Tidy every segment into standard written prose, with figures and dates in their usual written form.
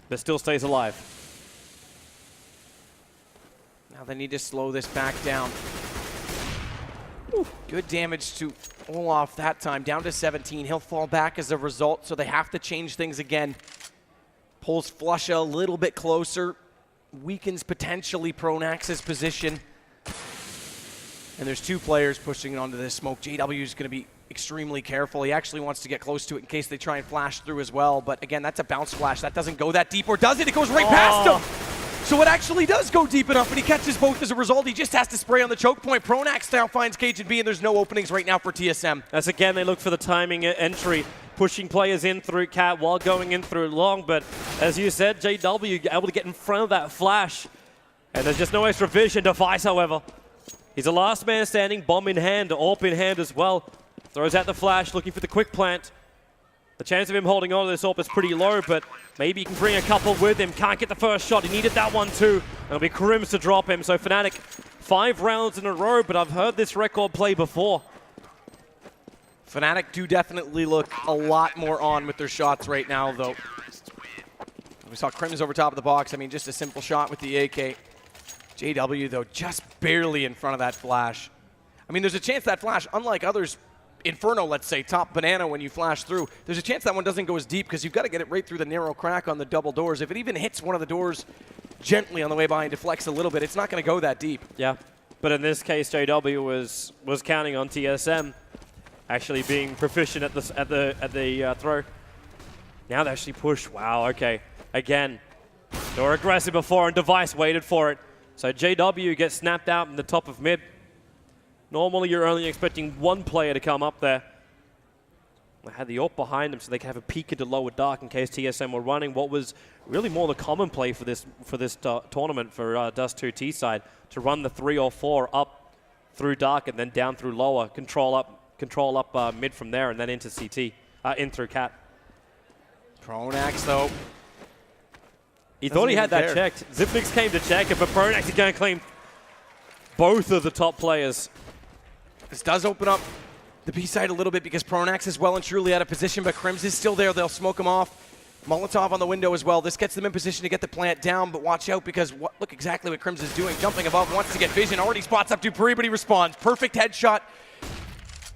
but still stays alive. Now they need to slow this back down. Ooh, good damage to Olaf that time, down to 17. He'll fall back as a result, so they have to change things again. Pulls Flusha a little bit closer, weakens potentially Pronax's position. And there's two players pushing it onto this smoke. JW is going to be extremely careful. He actually wants to get close to it in case they try and flash through as well. But again, that's a bounce flash. That doesn't go that deep, or does it? It goes right past him. So it actually does go deep enough, and he catches both as a result. He just has to spray on the choke point. Pronax now finds Cage and B, and there's no openings right now for TSM. As again, they look for the timing entry, pushing players in through Cat while going in through Long. But as you said, JW able to get in front of that flash. And there's just no extra vision. Device, however, he's the last man standing, bomb in hand, AWP in hand as well. Throws out the flash, looking for the quick plant. The chance of him holding on to this AWP is pretty low, but maybe he can bring a couple with him. Can't get the first shot. He needed that one too. It'll be Crims to drop him. So Fnatic, 5 rounds in a row, but I've heard this record play before. Fnatic do definitely look a lot more on with their shots right now, though. We saw Crims over top of the box. I mean, just a simple shot with the AK. JW, though, just barely in front of that flash. I mean, there's a chance that flash, unlike others, Inferno, let's say, top banana when you flash through, there's a chance that one doesn't go as deep because you've got to get it right through the narrow crack on the double doors. If it even hits one of the doors gently on the way by and deflects a little bit, it's not going to go that deep. Yeah, but in this case, JW was counting on TSM actually being proficient at the throw. Now they actually push. Wow, okay. Again, they were aggressive before and Device waited for it. So JW gets snapped out in the top of mid. Normally, you're only expecting one player to come up there. They had the AWP behind them so they could have a peek into lower dark in case TSM were running what was really more the common play for this tournament for Dust2 T side, to run the 3 or 4 up through dark and then down through lower, control up mid from there and then into CT, in through Cat. Pronax, though. He thought he had that checked. Zipnix came to check it, but Pronax is going to claim both of the top players. This does open up the B side a little bit because Pronax is well and truly out of position, but Crims is still there. They'll smoke him off. Molotov on the window as well. This gets them in position to get the plant down, but watch out because look exactly what Crims is doing. Jumping above, wants to get vision. Already spots up Dupree, but he responds. Perfect headshot.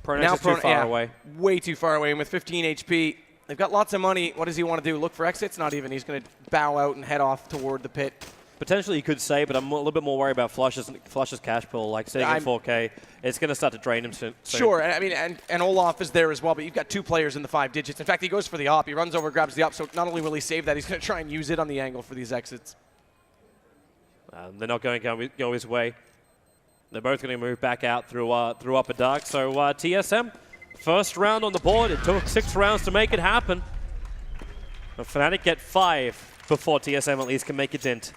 Pronax is too far away. Way too far away, and with 15 HP, they've got lots of money. What does he want to do? Look for exits? Not even. He's going to bow out and head off toward the pit. Potentially you could say, but I'm a little bit more worried about Flush's cash pool, like sitting at 4K. It's going to start to drain him soon. Sure, I mean, and Olaf is there as well, but you've got 2 players in the 5 digits. In fact, he goes for the AWP. He runs over, grabs the AWP, so not only will he save that, he's going to try and use it on the angle for these exits. They're not going to go his way. They're both going to move back out through upper dark. So TSM, first round on the board. It took 6 rounds to make it happen. But Fnatic get 5 before TSM at least can make a dent.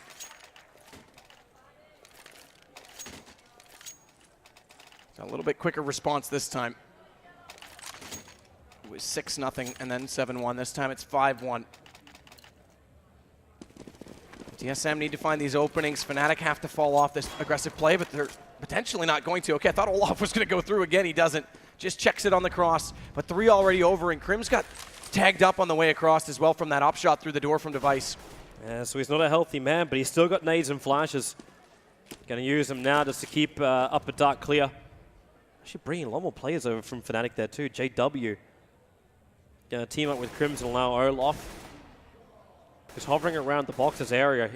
A little bit quicker response this time. It was 6-0 and then 7-1. This time it's 5-1. TSM need to find these openings. Fnatic have to fall off this aggressive play, but they're potentially not going to. Okay, I thought Olaf was going to go through again. He doesn't. Just checks it on the cross. But 3 already over, and Crims got tagged up on the way across as well from that op shot through the door from Device. Yeah, so he's not a healthy man, but he's still got nades and flashes. Going to use them now just to keep upper dark clear. Actually bringing a lot more players over from Fnatic there too. JW going to team up with Crims and allow Olaf. He's hovering around the boxes area.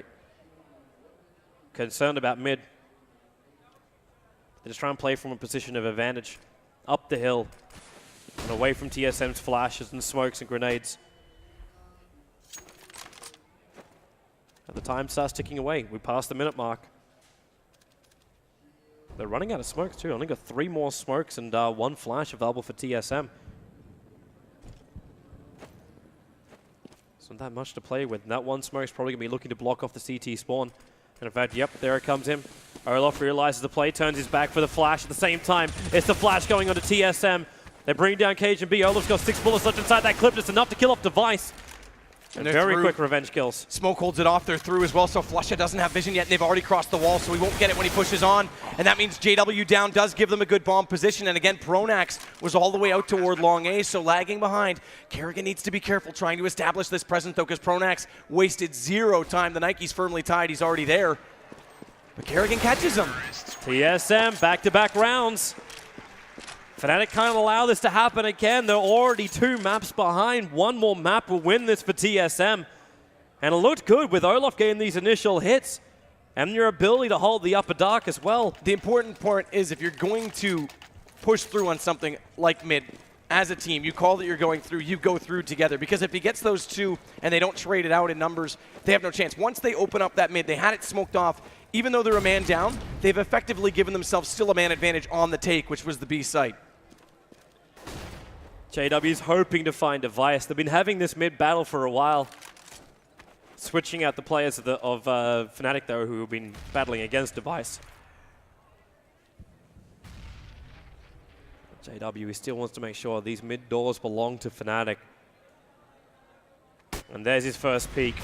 Concerned about mid. They just try and play from a position of advantage. Up the hill and away from TSM's flashes and smokes and grenades. And the time starts ticking away. We passed the minute mark. They're running out of smokes too. Only got 3 more smokes and 1 flash available for TSM. So not that much to play with. And that 1 smoke is probably going to be looking to block off the CT spawn. And in fact, yep, there it comes in. Olaf realizes the play, turns his back for the flash. At the same time, it's the flash going onto TSM. They bring down Cage and B. Olaf's got 6 bullets left inside that clip. Just enough to kill off Device. And very through. quick revenge kills. Smoke holds it off, they're through as well, so Flusha doesn't have vision yet, and they've already crossed the wall, so he won't get it when he pushes on. And that means JW down does give them a good bomb position, and again, Pronax was all the way out toward long A, so lagging behind. Kerrigan needs to be careful trying to establish this presence, though, because Pronax wasted 0 time. The Nike's firmly tied, he's already there. But Kerrigan catches him. TSM, back-to-back rounds. Fnatic can't allow this to happen again. They're already 2 maps behind. One more map will win this for TSM. And it looked good with Olaf getting these initial hits and your ability to hold the upper dark as well. The important part is if you're going to push through on something like mid, as a team, you call that you're going through, you go through together. Because if he gets those 2 and they don't trade it out in numbers, they have no chance. Once they open up that mid, they had it smoked off. Even though they're a man down, they've effectively given themselves still a man advantage on the take, which was the B site. JW's hoping to find Device. They've been having this mid battle for a while. Switching out the players of Fnatic, though, who have been battling against Device. JW still wants to make sure these mid doors belong to Fnatic. And there's his first peek.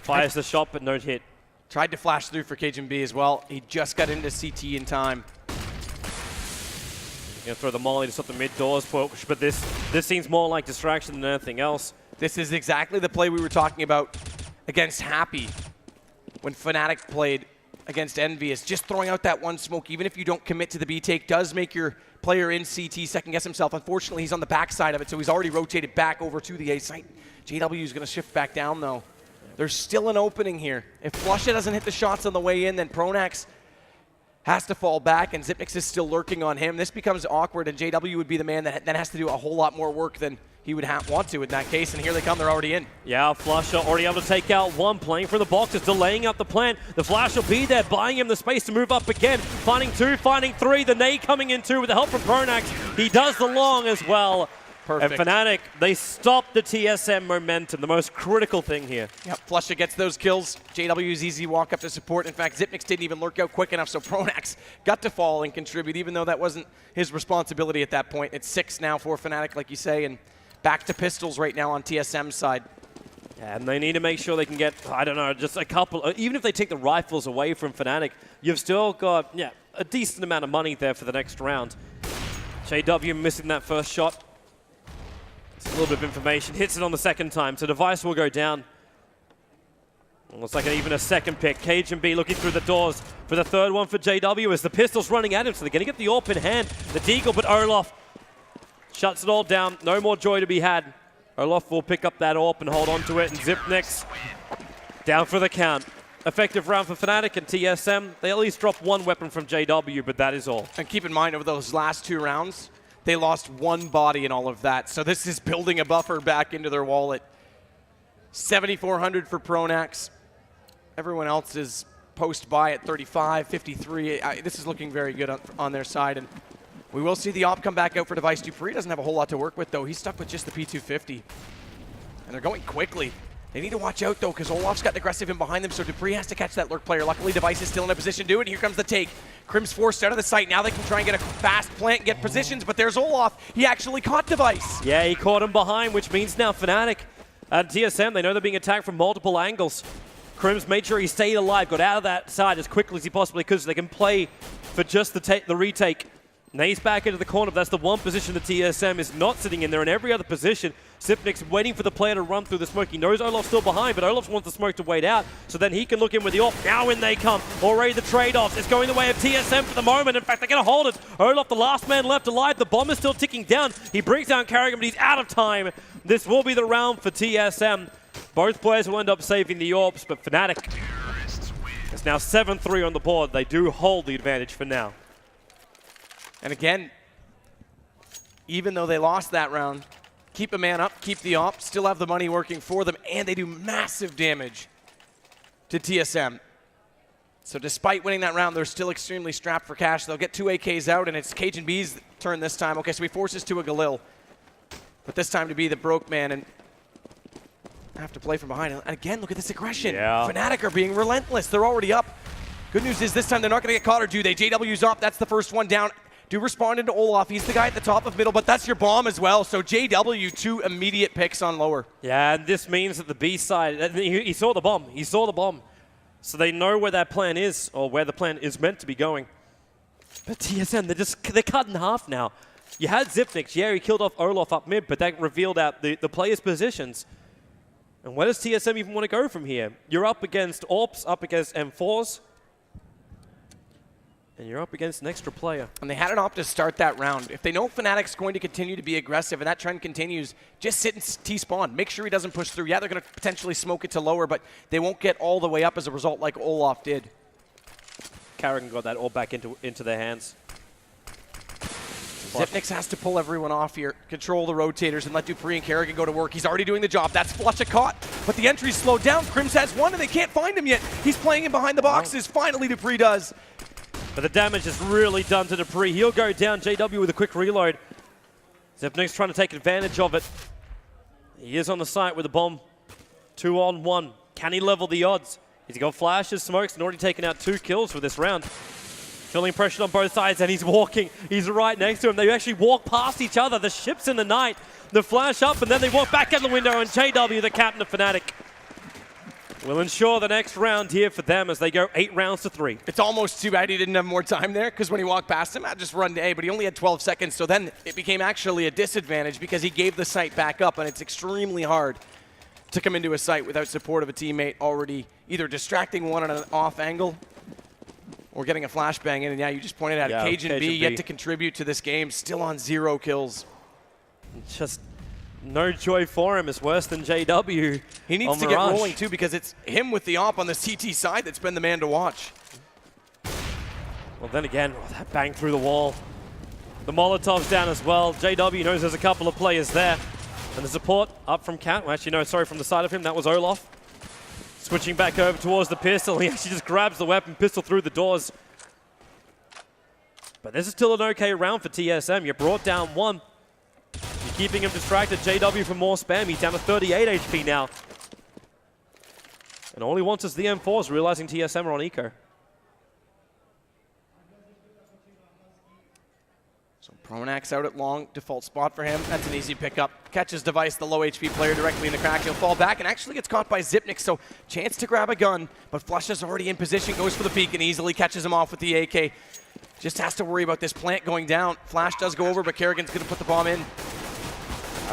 Fires the shot, but no hit. Tried to flash through for Cajun B as well. He just got into CT in time. Gonna throw the molly to stop the mid doors push, but this seems more like distraction than anything else. This is exactly the play we were talking about against Happy when Fnatic played against Envious. Just throwing out that one smoke, even if you don't commit to the B take, does make your player in CT second guess himself. Unfortunately, he's on the backside of it, so he's already rotated back over to the A site. JW is gonna shift back down though. There's still an opening here. If Flusha doesn't hit the shots on the way in, then Pronax has to fall back, and Xyp9x is still lurking on him. This becomes awkward, and JW would be the man that then has to do a whole lot more work than he would want to in that case, and here they come, they're already in. Yeah, Flusha already able to take out one, playing for the boxes, delaying out the plan. The flash will be there, buying him the space to move up again. Finding 2, finding 3, the nade coming in 2 with the help from Pronax. He does the long as well. Perfect. And Fnatic, they stop the TSM momentum, the most critical thing here. Yep, Flusha gets those kills. JW's easy walk up to support. In fact, Xyp9x didn't even lurk out quick enough, so Pronax got to fall and contribute, even though that wasn't his responsibility at that point. It's 6 now for Fnatic, like you say, and back to pistols right now on TSM's side. Yeah, and they need to make sure they can get, I don't know, just a couple, even if they take the rifles away from Fnatic, you've still got, yeah, a decent amount of money there for the next round. JW missing that first shot. A little bit of information, hits it on the second time, so Device will go down. Looks like even a second pick. Cajun B looking through the doors for the third one for JW as the pistol's running at him, so they're going to get the AWP in hand. The Deagle, but Olaf shuts it all down. No more joy to be had. Olaf will pick up that AWP and hold on to it, and Xyp9x down for the count. Effective round for Fnatic and TSM. They at least drop one weapon from JW, but that is all. And keep in mind, over those last 2 rounds, they lost 1 body in all of that. So this is building a buffer back into their wallet. 7,400 for Pronax. Everyone else is post-buy at 35, 53. This is looking very good on their side. And we will see the AWP come back out for Device. Dupree doesn't have a whole lot to work with, though. He's stuck with just the P250. And they're going quickly. They need to watch out, though, because Olaf's got aggressive in behind them, so Dupree has to catch that lurk player. Luckily, Device is still in a position to do it. Here comes the take. Crim's forced out of the site. Now they can try and get a fast plant and get positions, but there's Olaf. He actually caught Device. Yeah, he caught him behind, which means now Fnatic and TSM, they know they're being attacked from multiple angles. Crim's made sure he stayed alive, got out of that side as quickly as he possibly could so they can play for just the retake. Now he's back into the corner, but that's the one position that TSM is not sitting in there. In every other position, Xyp9x waiting for the player to run through the smoke. He knows Olaf's still behind, but Olaf wants the smoke to wait out, so then he can look in with the AWP. Now in they come. Already the trade-offs. It's going the way of TSM for the moment. In fact, they're going to hold it. Olaf, the last man left alive. The bomb is still ticking down. He brings down Kerrigan, but he's out of time. This will be the round for TSM. Both players will end up saving the AWPs, but Fnatic, it's now 7-3 on the board. They do hold the advantage for now. And again, even though they lost that round, keep a man up, keep the AWP, still have the money working for them, and they do massive damage to TSM. So despite winning that round, they're still extremely strapped for cash. They'll get 2 AKs out, and it's Cajun B's turn this time. Okay, so he forces to a Galil, but this time to be the broke man and have to play from behind. And again, look at this aggression. Yeah. Fnatic are being relentless. They're already up. Good news is this time they're not going to get caught, or do they? JW's up. That's the first one down. do respond into Olaf. He's the guy at the top of middle, but that's your bomb as well. So JW, 2 immediate picks on lower. Yeah, and this means that the B side, he saw the bomb. He saw the bomb. So they know where that plan is, or where the plan is meant to be going. But TSM, they're cut in half now. You had Zipnix, yeah, he killed off Olaf up mid, but that revealed out the players' positions. And where does TSM even want to go from here? You're up against AWPs, up against M4s, and you're up against an extra player. And they had an op to start that round. If they know Fnatic's going to continue to be aggressive and that trend continues, just sit in T-spawn. Make sure he doesn't push through. Yeah, they're going to potentially smoke it to lower, but they won't get all the way up as a result like Olaf did. Karrigan got that all back into their hands. Zipnix has to pull everyone off here, control the rotators, and let Dupree and Karrigan go to work. He's already doing the job. That's Flusha caught, but the entry's slowed down. Crims has one, and they can't find him yet. He's playing in behind the boxes. Finally, Dupree does. But the damage is really done to Dupree. He'll go down. JW with a quick reload. Zipnix trying to take advantage of it. He is on the site with a bomb. 2-on-1. Can he level the odds? He's got flashes, smokes, and already taken out 2 kills for this round. Feeling pressured on both sides, and he's walking. He's right next to him. They actually walk past each other. The ship's in the night. The flash up, and then they walk back out the window, and JW, the captain of Fnatic, will ensure the next round here for them as they go 8 rounds to 3. It's almost too bad he didn't have more time there, because when he walked past him, I'd just run to A, but he only had 12 seconds, so then it became actually a disadvantage because he gave the site back up, and it's extremely hard to come into a site without support of a teammate already either distracting one at an off angle or getting a flashbang in. And yeah, you just pointed out Cajun B yet to contribute to this game, still on 0 kills. Just no joy for him. It's worse than JW. He needs to get rolling too, because it's him with the op on the CT side that's been the man to watch. Well, then again, that bang through the wall. The Molotov's down as well. JW knows there's a couple of players there. And the support up from Cat. Well, actually, no, sorry, from the side of him. That was Olaf. Switching back over towards the pistol. He actually just grabs the weapon, pistol through the doors. But this is still an okay round for TSM. You brought down 1. You're keeping him distracted. JW for more spam. He's down to 38 HP now. And all he wants is the M4s, realizing TSM are on eco. So Pronax out at long, default spot for him. That's an easy pickup. Catches Device, the low HP player, directly in the crack. He'll fall back and actually gets caught by Zipnix, so chance to grab a gun, but Flusha's already in position, goes for the peek and easily catches him off with the AK. Just has to worry about this plant going down. Flash does go over, but Karrigan's going to put the bomb in.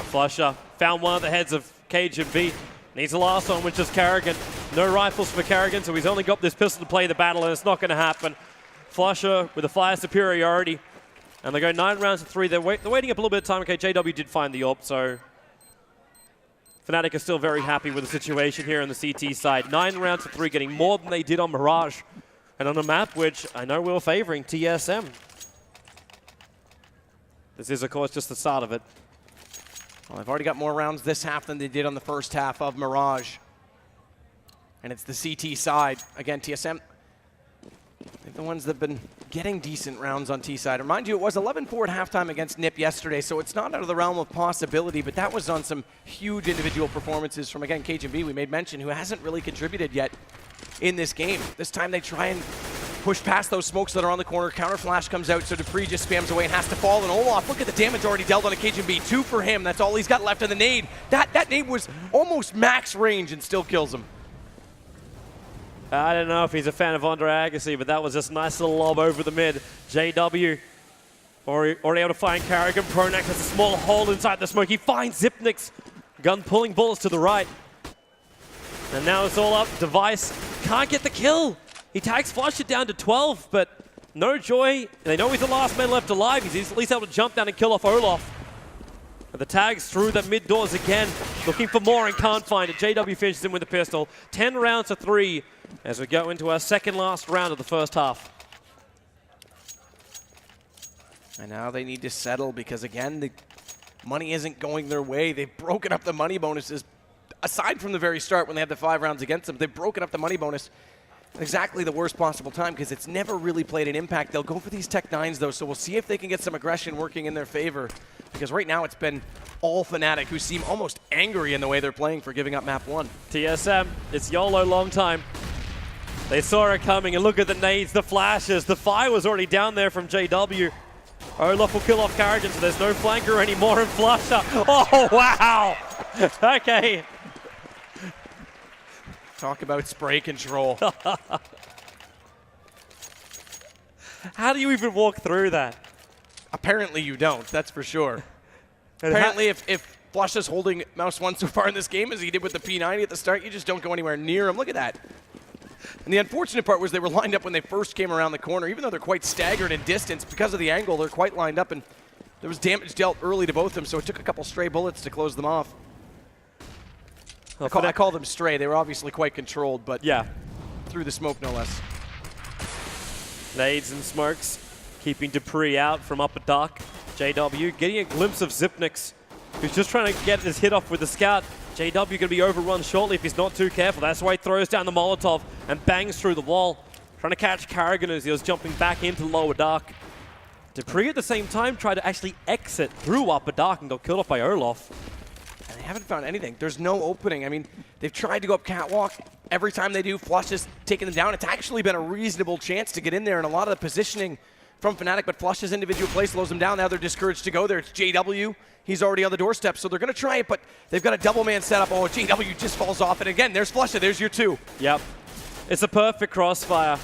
Flusha found one of the heads of Cajun B. Needs the last one, which is Karrigan. No rifles for Karrigan, so he's only got this pistol to play the battle, and it's not going to happen. Flusha with a fire superiority. And they go 9 rounds to 3. They're waiting up a little bit of time. Okay, JW did find the AWP, so Fnatic are still very happy with the situation here on the CT side. 9 rounds to 3, getting more than they did on Mirage. And on a map which I know we're favoring TSM. This is, of course, just the start of it. Well, they've already got more rounds this half than they did on the first half of Mirage. And it's the CT side. Again, TSM, they're the ones that have been getting decent rounds on T-side. Remind you, it was 11-4 at halftime against NIP yesterday, so it's not out of the realm of possibility, but that was on some huge individual performances from, again, Cajun B, we made mention, who hasn't really contributed yet in this game. This time they try and push past those smokes that are on the corner. Counter flash comes out, so Dupree just spams away and has to fall. And Olaf, look at the damage already dealt on a Cajun B. 2 for him. That's all he's got left in the nade. That nade was almost max range and still kills him. I don't know if he's a fan of Andre Agassi, but that was just a nice little lob over the mid. JW already able to find Karrigan. Pronax has a small hole inside the smoke. He finds Zipnix. Gun pulling bullets to the right. And now it's all up. Device can't get the kill. He tags Flusha down to 12, but no joy. They know he's the last man left alive. He's at least able to jump down and kill off Olaf. But the tags through the mid doors again, looking for more and can't find it. JW finishes him with a pistol. 10 rounds to 3 as we go into our second last round of the first half. And now they need to settle because, again, the money isn't going their way. They've broken up the money bonuses. Aside from the very start when they had the 5 rounds against them, they've broken up the money bonus at exactly the worst possible time because it's never really played an impact. They'll go for these Tech 9s, though, so we'll see if they can get some aggression working in their favor. Because right now it's been all Fnatic, who seem almost angry in the way they're playing for giving up map 1. TSM, it's YOLO long time. They saw it coming, and look at the nades, the flashes. The fire was already down there from JW. Olaf will kill off Carrigan, so there's no flanker anymore in Flusher. Oh, wow. Okay. Talk about spray control. How do you even walk through that? Apparently you don't, that's for sure. Apparently if Flusha's holding mouse 1 so far in this game as he did with the P90 at the start, you just don't go anywhere near him. Look at that. And the unfortunate part was they were lined up when they first came around the corner. Even though they're quite staggered in distance, because of the angle, they're quite lined up, and there was damage dealt early to both of them, so it took a couple stray bullets to close them off. I call them stray. They were obviously quite controlled, but yeah, through the smoke no less. Nades and smokes, keeping Dupree out from upper dark. JW getting a glimpse of Zipnix, who's just trying to get his hit off with the scout. JW going to be overrun shortly if he's not too careful. That's why he throws down the Molotov and bangs through the wall, trying to catch Carrigan as he was jumping back into lower dark. Dupree at the same time tried to actually exit through upper dark and got killed off by Olaf. And they haven't found anything. There's no opening. I mean, they've tried to go up catwalk. Every time they do, Flush has taken them down. It's actually been a reasonable chance to get in there, and a lot of the positioning from Fnatic, but Flush's individual play slows them down. Now they're discouraged to go there. It's JW. He's already on the doorstep, so they're going to try it, but they've got a double man setup. Oh, JW just falls off, and again, there's Flusha. There's your 2. Yep. It's a perfect crossfire.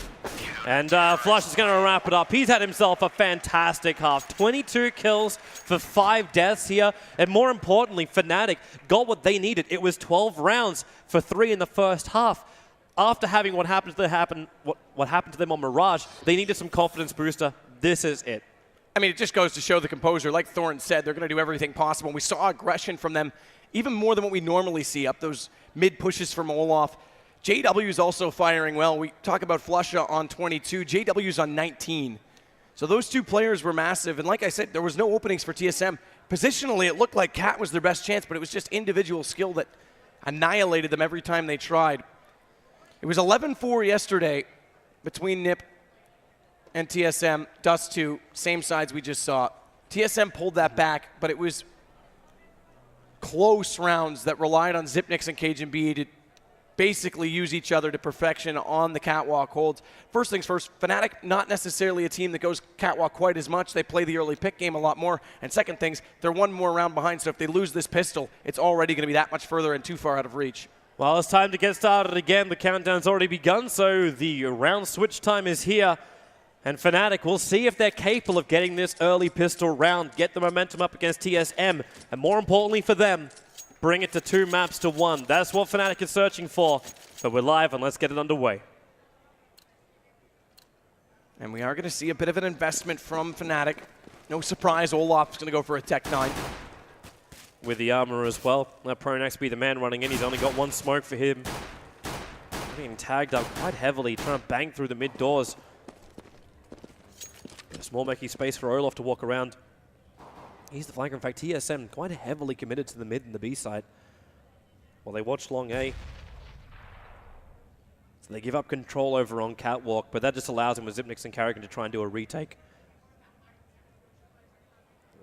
And Flush is going to wrap it up. He's had himself a fantastic half. 22 kills for 5 deaths here. And more importantly, Fnatic got what they needed. It was 12 rounds for 3 in the first half. After having what happened to them on Mirage, they needed some confidence booster. This is it. I mean, it just goes to show the composure. Like Thorn said, they're going to do everything possible. We saw aggression from them, even more than what we normally see, up those mid pushes from Olaf. JW's also firing well. We talk about Flusha on 22. JW's on 19. So those 2 players were massive. And like I said, there was no openings for TSM. Positionally, it looked like Cat was their best chance, but it was just individual skill that annihilated them every time they tried. It was 11-4 yesterday between NiP and TSM, Dust2, same sides we just saw. TSM pulled that back, but it was close rounds that relied on Zipnix and KGB to basically use each other to perfection on the catwalk holds. First things first, Fnatic, not necessarily a team that goes catwalk quite as much. They play the early pick game a lot more. And second things, they're 1 more round behind, so if they lose this pistol, it's already going to be that much further and too far out of reach. Well, it's time to get started again. The countdown's already begun, so the round switch time is here. And Fnatic, we'll see if they're capable of getting this early pistol round, get the momentum up against TSM, and more importantly for them, bring it to 2 maps to 1. That's what Fnatic is searching for. But we're live, and let's get it underway. And we are going to see a bit of an investment from Fnatic. No surprise, Olaf's going to go for a Tech 9. With the armor as well. Let Pronax be the man running in. He's only got 1 smoke for him. Being tagged up quite heavily, trying to bang through the mid doors. Small making space for Olaf to walk around. He's the flanker. In fact, TSM quite heavily committed to the mid and the B side. While they watch long A. So they give up control over on catwalk, but that just allows him with Zipnix and Carrigan to try and do a retake.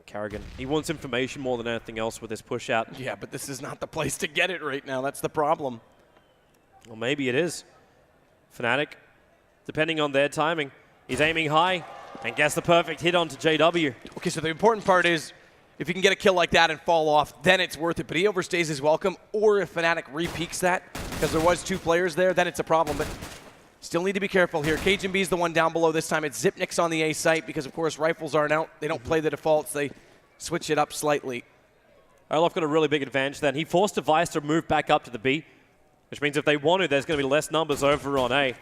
Carrigan, he wants information more than anything else with this push out. Yeah, but this is not the place to get it right now. That's the problem. Well, maybe it is. Fnatic, depending on their timing, he's aiming high and gets the perfect hit onto JW. Okay, so the important part is if you can get a kill like that and fall off, then it's worth it. But he overstays his welcome, or if Fnatic re-peaks that, because there was 2 players there, then it's a problem. But still need to be careful here. KGB is the one down below this time. It's Zipnix on the A site because, of course, rifles aren't out. They don't play the defaults. They switch it up slightly. Olaf got a really big advantage then. He forced Device to move back up to the B, which means if they want to, there's going to be less numbers over on A.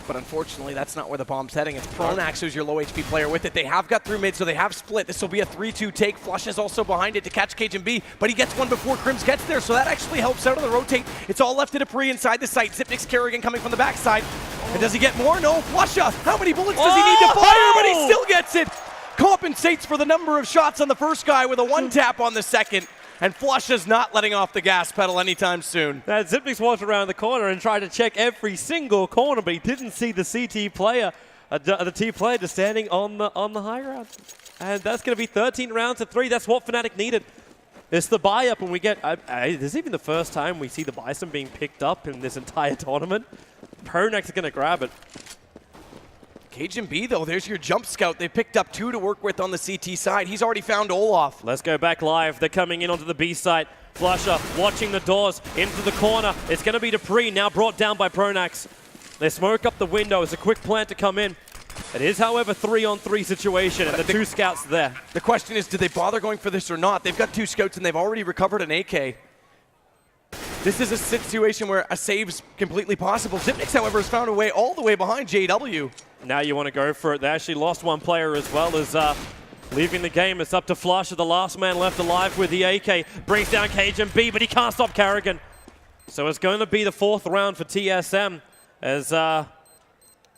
But unfortunately, that's not where the bomb's heading. It's Pronax who's your low HP player with it. They have got through mid, so they have split. This will be a 3-2 take. Flush is also behind it to catch KGB, but he gets one before Crims gets there, so that actually helps out on the rotate. It's all left to Dupree inside the site. Zipnix Carrigan coming from the backside. And does he get more? No. Flusha, how many bullets does he need to fire? But he still gets it. Compensates for the number of shots on the first guy with a 1-tap on the second. And Flusha's not letting off the gas pedal anytime soon. Zipnix walked around the corner and tried to check every single corner, but he didn't see the CT player, the T player just standing on the high ground. And that's going to be 13 rounds to 3. That's what Fnatic needed. It's the buy-up, and we get... this is even the first time we see the Bison being picked up in this entire tournament. Pronax is going to grab it. Cajun B, though, there's your jump scout. They picked up 2 to work with on the CT side. He's already found Olaf. Let's go back live. They're coming in onto the B site. Flusher watching the doors into the corner. It's going to be Dupree, now brought down by Pronax. They smoke up the window. It's a quick plant to come in. It is, however, 3-on-3 situation, and the 2 scouts there. The question is, did they bother going for this or not? They've got 2 scouts, and they've already recovered an AK. This is a situation where a save's completely possible. Zipnix, however, has found a way all the way behind JW. Now you want to go for it. They actually lost 1 player as well as leaving the game. It's up to Flusher, the last man left alive with the AK. Brings down Cajun B, but he can't stop Carrigan. So it's going to be the 4th round for TSM as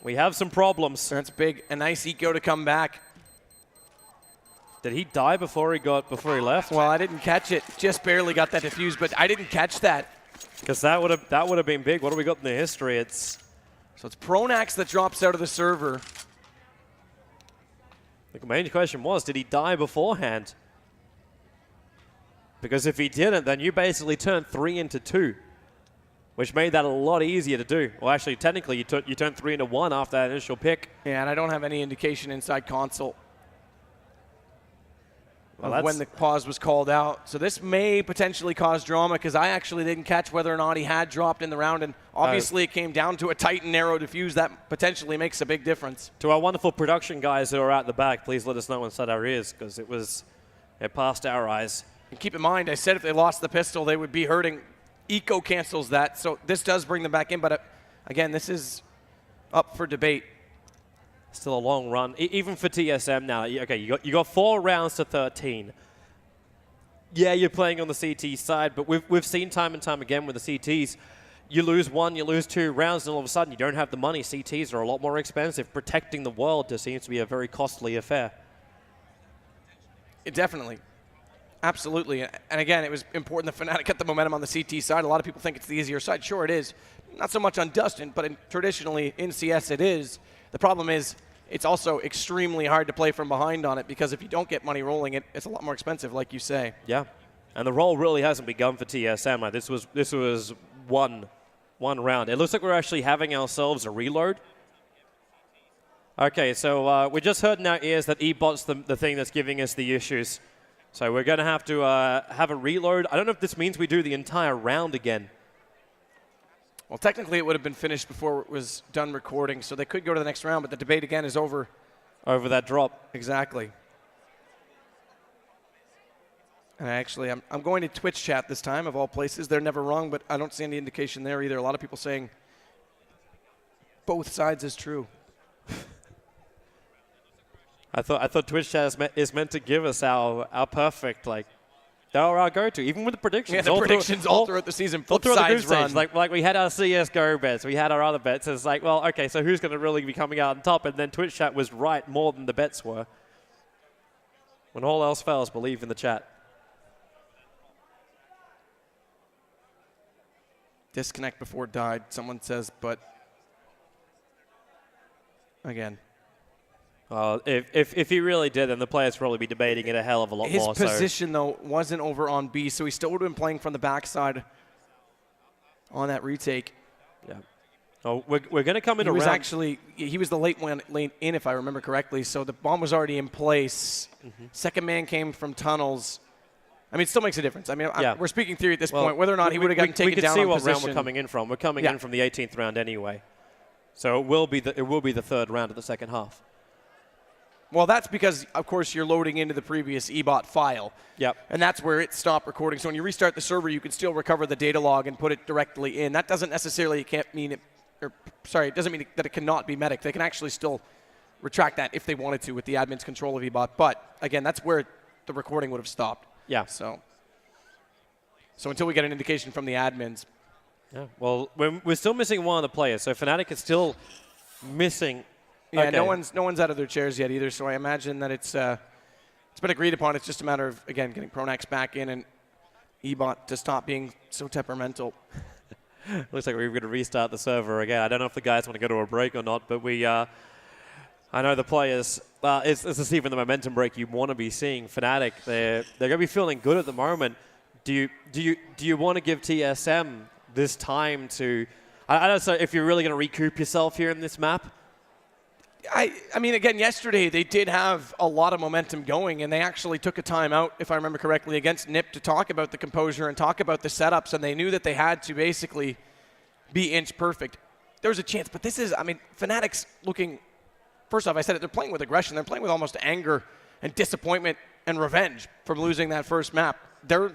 we have some problems. That's big. A nice eco to come back. Did he die before he left? Well, I didn't catch it. Just barely got that defused, but I didn't catch that. Because that would have been big. What do we got in the history? So it's Pronax that drops out of the server. The main question was, did he die beforehand? Because if he didn't, then you basically turned 3 into 2, which made that a lot easier to do. Well, actually, technically, you turned 3 into 1 after that initial pick. Yeah, and I don't have any indication inside console of when the pause was called out. So this may potentially cause drama because I actually didn't catch whether or not he had dropped in the round, and obviously it came down to a tight and narrow defuse. That potentially makes a big difference. To our wonderful production guys who are out the back, please let us know inside our ears because it passed our eyes. And keep in mind, I said if they lost the pistol, they would be hurting. Eco cancels that, so this does bring them back in, but again, this is up for debate. Still a long run, even for TSM now. Okay, you got 4 rounds to 13. Yeah, you're playing on the CT side, but we've seen time and time again with the CTs, you lose 1, you lose 2 rounds, and all of a sudden you don't have the money. CTs are a lot more expensive. Protecting the world just seems to be a very costly affair. Definitely. Absolutely. And again, it was important that Fnatic got the momentum on the CT side. A lot of people think it's the easier side. Sure, it is. Not so much on Dust2, but traditionally in CS it is. The problem is it's also extremely hard to play from behind on it because if you don't get money rolling, it's a lot more expensive, like you say. Yeah. And the roll really hasn't begun for TSM. Like this was one round. It looks like we're actually having ourselves a reload. Okay, so we just heard in our ears that eBot's the thing that's giving us the issues. So we're going to have a reload. I don't know if this means we do the entire round again. Well, technically it would have been finished before it was done recording, so they could go to the next round, but the debate again is over. Over that drop. Exactly. And actually, I'm going to Twitch chat this time, of all places. They're never wrong, but I don't see any indication there either. A lot of people saying both sides is true. I thought Twitch chat is meant to give us our perfect, like, our go-to, even with the predictions. Yeah, the predictions all throughout the season. Flip sides run. Like we had our CSGO bets, we had our other bets. It's like, well, okay, so who's going to really be coming out on top? And then Twitch chat was right more than the bets were. When all else fails, believe in the chat. Disconnect before died, someone says, but again. If he really did, then the players would probably be debating it a hell of a lot more. His position, though, wasn't over on B, so he still would have been playing from the backside on that retake. Yeah. Oh, we're going to come in around. He was the late in, if I remember correctly, so the bomb was already in place. Second man came from tunnels. I mean, it still makes a difference. I mean, we're speaking theory at this point. Whether or not he would have gotten taken down on position. We can see what round we're coming in from. We're coming in from the 18th round anyway. So it will be the third round of the second half. Well, that's because, of course, you're loading into the previous eBot file. Yep. And that's where it stopped recording. So when you restart the server, you can still recover the data log and put it directly in. That doesn't necessarily it doesn't mean that it cannot be medic. They can actually still retract that if they wanted to with the admin's control of eBot. But, again, that's where the recording would have stopped. Yeah. So until we get an indication from the admins. Yeah. Well, we're still missing one of the players. So Fnatic is still missing. Yeah, okay. no one's out of their chairs yet either, so I imagine that it's been agreed upon. It's just a matter of, again, getting Pronax back in and eBot to stop being so temperamental. Looks like we're going to restart the server again. I don't know if the guys want to go to a break or not, but I know the players, it's just even the momentum break you want to be seeing. Fnatic, they're going to be feeling good at the moment. Do you want to give TSM this time to, I don't know if you're really going to recoup yourself here in this map? I mean, again, yesterday they did have a lot of momentum going, and they actually took a timeout, if I remember correctly, against NIP to talk about the composure and talk about the setups, and they knew that they had to basically be inch perfect. There was a chance, but this is, I mean, Fnatic's looking, first off, I said it, they're playing with aggression. They're playing with almost anger and disappointment and revenge from losing that first map. The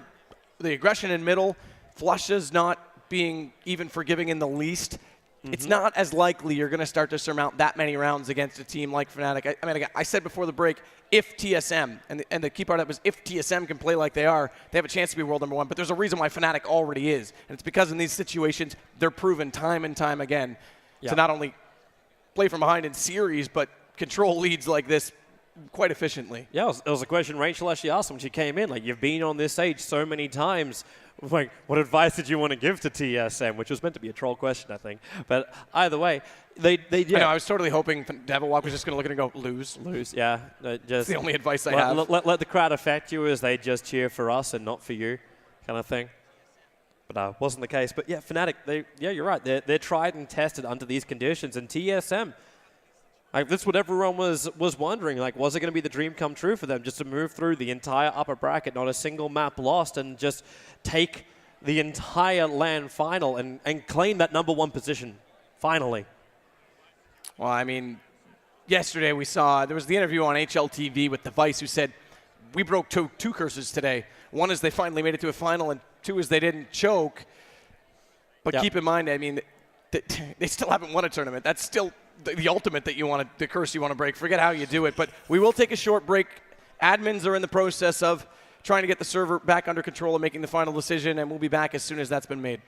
aggression in middle, Flusha's not being even forgiving in the least. It's not as likely you're going to start to surmount that many rounds against a team like Fnatic. I mean, I said before the break, if TSM, and the key part of it was if TSM can play like they are, they have a chance to be world #1. But there's a reason why Fnatic already is. And it's because in these situations, they're proven time and time again to not only play from behind in series, but control leads like this quite efficiently. Yeah, it was a question Rachel actually asked when she came in. Like, you've been on this stage so many times. Like, what advice did you want to give to TSM? Which was meant to be a troll question, I think. But either way, they I know, I was totally hoping Devilwalk was just going to look at it and go, lose. Lose, yeah. Just That's the only advice I have. Let the crowd affect you as they just cheer for us and not for you, kind of thing. But wasn't the case. But yeah, Fnatic, you're right. They're tried and tested under these conditions. And TSM, like, that's what everyone was wondering. Like, was it going to be the dream come true for them just to move through the entire upper bracket, not a single map lost, and just take the entire LAN final and claim that #1 position, finally? Well, I mean, yesterday we saw, there was the interview on HLTV with the Vice who said, we broke two curses today. One is they finally made it to a final, and two is they didn't choke. But keep in mind, I mean, they still haven't won a tournament. That's still the ultimate that you want to, the curse you want to break. Forget how you do it. But we will take a short break. Admins are in the process of trying to get the server back under control and making the final decision, and we'll be back as soon as that's been made.